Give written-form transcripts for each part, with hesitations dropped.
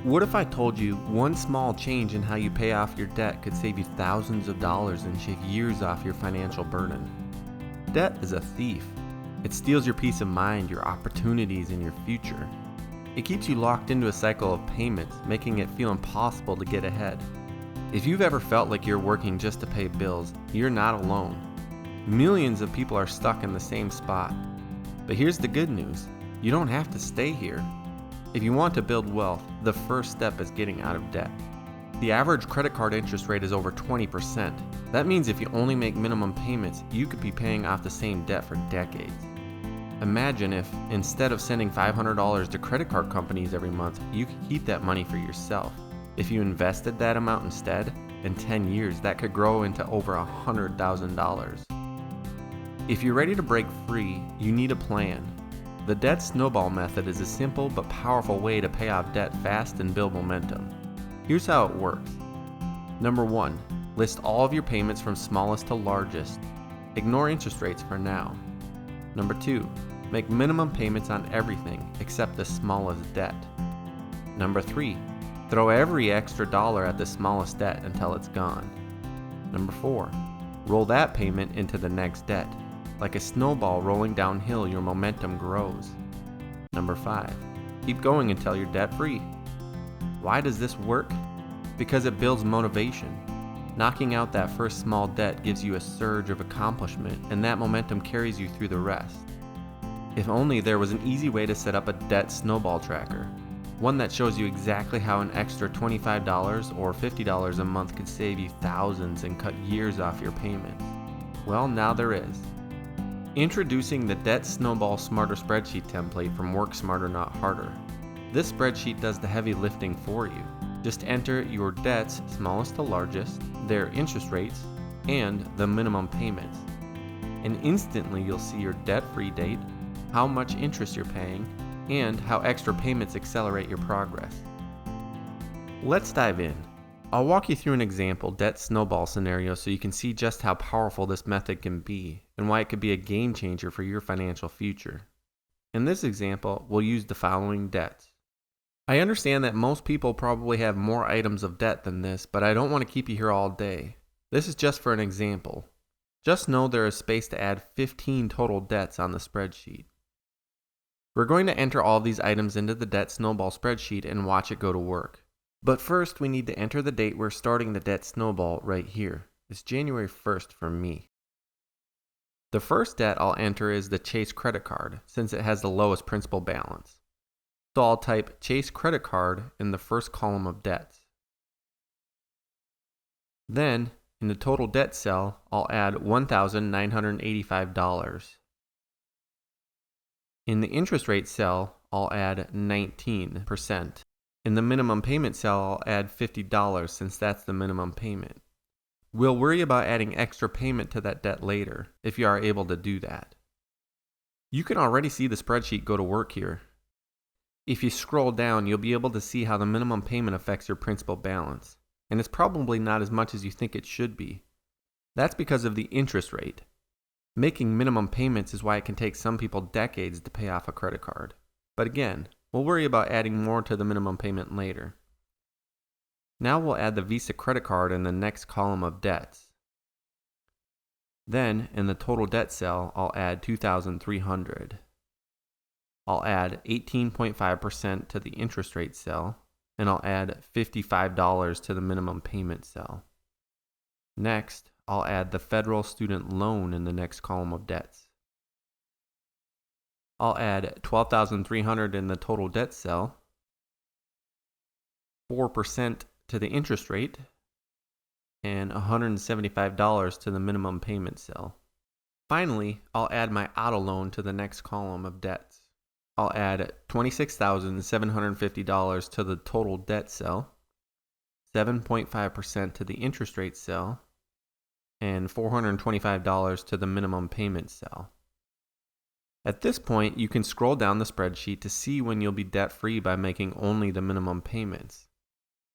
What if I told you one small change in how you pay off your debt could save you thousands of dollars and shave years off your financial burden? Debt is a thief. It steals your peace of mind, your opportunities, and your future. It keeps you locked into a cycle of payments, making it feel impossible to get ahead. If you've ever felt like you're working just to pay bills, you're not alone. Millions of people are stuck in the same spot. But here's the good news: you don't have to stay here. If you want to build wealth, the first step is getting out of debt. The average credit card interest rate is over 20%. That means if you only make minimum payments, you could be paying off the same debt for decades. Imagine if, instead of sending $500 to credit card companies every month, you could keep that money for yourself. If you invested that amount instead, in 10 years, that could grow into over $100,000. If you're ready to break free, you need a plan. The Debt Snowball Method is a simple but powerful way to pay off debt fast and build momentum. Here's how it works. Number 1, list all of your payments from smallest to largest. Ignore interest rates for now. Number 2, make minimum payments on everything except the smallest debt. Number 3, throw every extra dollar at the smallest debt until it's gone. Number 4, roll that payment into the next debt. Like a snowball rolling downhill, your momentum grows. Number 5, keep going until you're debt-free. Why does this work? Because it builds motivation. Knocking out that first small debt gives you a surge of accomplishment, and that momentum carries you through the rest. If only there was an easy way to set up a debt snowball tracker. One that shows you exactly how an extra $25 or $50 a month could save you thousands and cut years off your payments. Well, now there is. Introducing the Debt Snowball Smarter Spreadsheet template from Work Smarter Not Harder. This spreadsheet does the heavy lifting for you. Just enter your debts, smallest to largest, their interest rates, and the minimum payments. And instantly you'll see your debt-free date, how much interest you're paying, and how extra payments accelerate your progress. Let's dive in. I'll walk you through an example debt snowball scenario so you can see just how powerful this method can be and why it could be a game changer for your financial future. In this example, we'll use the following debts. I understand that most people probably have more items of debt than this, but I don't want to keep you here all day. This is just for an example. Just know there is space to add 15 total debts on the spreadsheet. We're going to enter all of these items into the debt snowball spreadsheet and watch it go to work. But first, we need to enter the date we're starting the debt snowball right here. It's January 1st for me. The first debt I'll enter is the Chase credit card, since it has the lowest principal balance. So I'll type Chase credit card in the first column of debts. Then, in the total debt cell, I'll add $1,985. In the interest rate cell, I'll add 19%. In the minimum payment cell, I'll add $50 since that's the minimum payment. We'll worry about adding extra payment to that debt later, if you are able to do that. You can already see the spreadsheet go to work here. If you scroll down, you'll be able to see how the minimum payment affects your principal balance, and it's probably not as much as you think it should be. That's because of the interest rate. Making minimum payments is why it can take some people decades to pay off a credit card. But again, we'll worry about adding more to the minimum payment later. Now we'll add the Visa credit card in the next column of debts. Then, in the total debt cell, I'll add $2,300. I'll add 18.5% to the interest rate cell, and I'll add $55 to the minimum payment cell. Next, I'll add the federal student loan in the next column of debts. I'll add $12,300 in the total debt cell, 4% to the interest rate, and $175 to the minimum payment cell. Finally, I'll add my auto loan to the next column of debts. I'll add $26,750 to the total debt cell, 7.5% to the interest rate cell, and $425 to the minimum payment cell. At this point, you can scroll down the spreadsheet to see when you'll be debt-free by making only the minimum payments.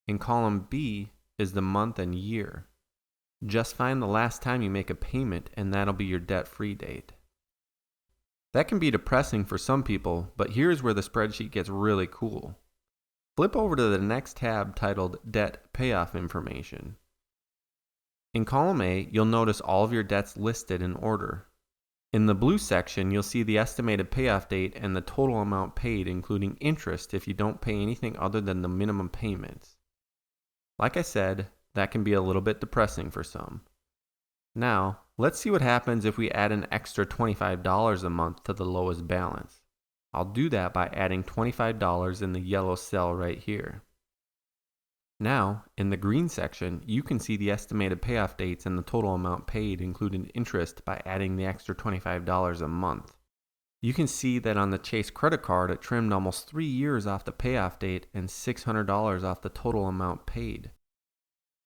In column B is the month and year. Just find the last time you make a payment and that'll be your debt-free date. That can be depressing for some people, but here's where the spreadsheet gets really cool. Flip over to the next tab titled Debt Payoff Information. In column A, you'll notice all of your debts listed in order. In the blue section, you'll see the estimated payoff date and the total amount paid, including interest if you don't pay anything other than the minimum payments. Like I said, that can be a little bit depressing for some. Now, let's see what happens if we add an extra $25 a month to the lowest balance. I'll do that by adding $25 in the yellow cell right here. Now, in the green section, you can see the estimated payoff dates and the total amount paid, including interest, by adding the extra $25 a month. You can see that on the Chase credit card, it trimmed almost 3 years off the payoff date and $600 off the total amount paid.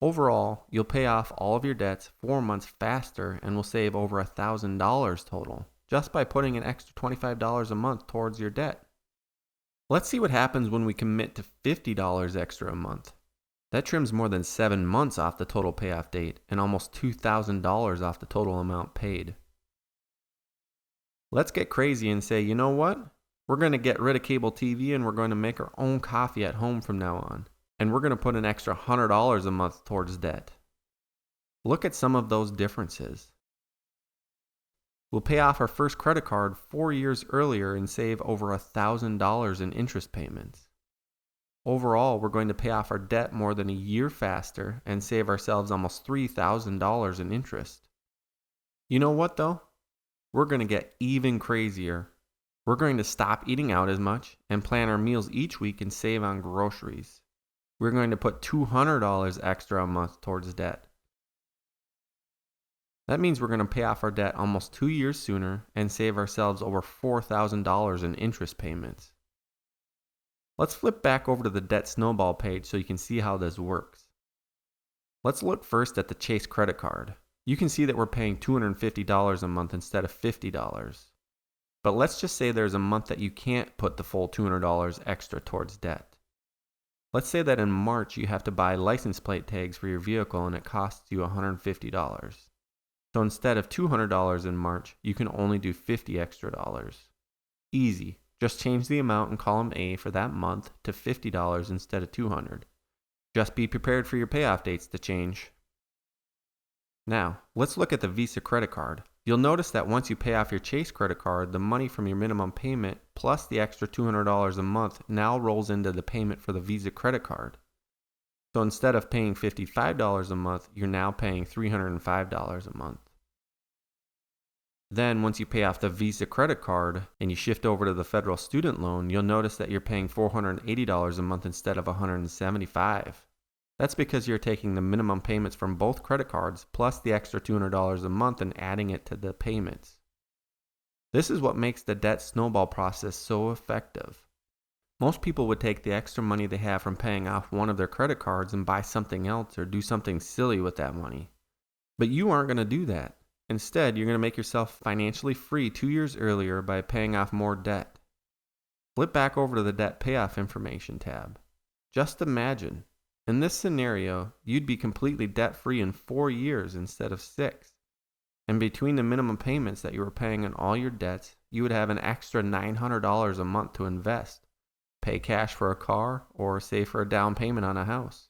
Overall, you'll pay off all of your debts 4 months faster and will save over $1,000 total, just by putting an extra $25 a month towards your debt. Let's see what happens when we commit to $50 extra a month. That trims more than 7 months off the total payoff date and almost $2,000 off the total amount paid. Let's get crazy and say, you know what? We're going to get rid of cable TV and we're going to make our own coffee at home from now on. And we're going to put an extra $100 a month towards debt. Look at some of those differences. We'll pay off our first credit card 4 years earlier and save over $1,000 in interest payments. Overall, we're going to pay off our debt more than a year faster and save ourselves almost $3,000 in interest. You know what though? We're going to get even crazier. We're going to stop eating out as much and plan our meals each week and save on groceries. We're going to put $200 extra a month towards debt. That means we're going to pay off our debt almost 2 years sooner and save ourselves over $4,000 in interest payments. Let's flip back over to the Debt Snowball page so you can see how this works. Let's look first at the Chase credit card. You can see that we're paying $250 a month instead of $50. But let's just say there's a month that you can't put the full $200 extra towards debt. Let's say that in March you have to buy license plate tags for your vehicle and it costs you $150. So instead of $200 in March, you can only do $50 extra. Easy. Just change the amount in column A for that month to $50 instead of $200. Just be prepared for your payoff dates to change. Now, let's look at the Visa credit card. You'll notice that once you pay off your Chase credit card, the money from your minimum payment plus the extra $200 a month now rolls into the payment for the Visa credit card. So instead of paying $55 a month, you're now paying $305 a month. Then once you pay off the Visa credit card and you shift over to the federal student loan, you'll notice that you're paying $480 a month instead of $175. That's because you're taking the minimum payments from both credit cards plus the extra $200 a month and adding it to the payments. This is what makes the debt snowball process so effective. Most people would take the extra money they have from paying off one of their credit cards and buy something else or do something silly with that money. But you aren't going to do that. Instead, you're going to make yourself financially free 2 years earlier by paying off more debt. Flip back over to the Debt Payoff Information tab. Just imagine, in this scenario, you'd be completely debt-free in 4 years instead of 6. And between the minimum payments that you were paying on all your debts, you would have an extra $900 a month to invest, pay cash for a car, or save for a down payment on a house.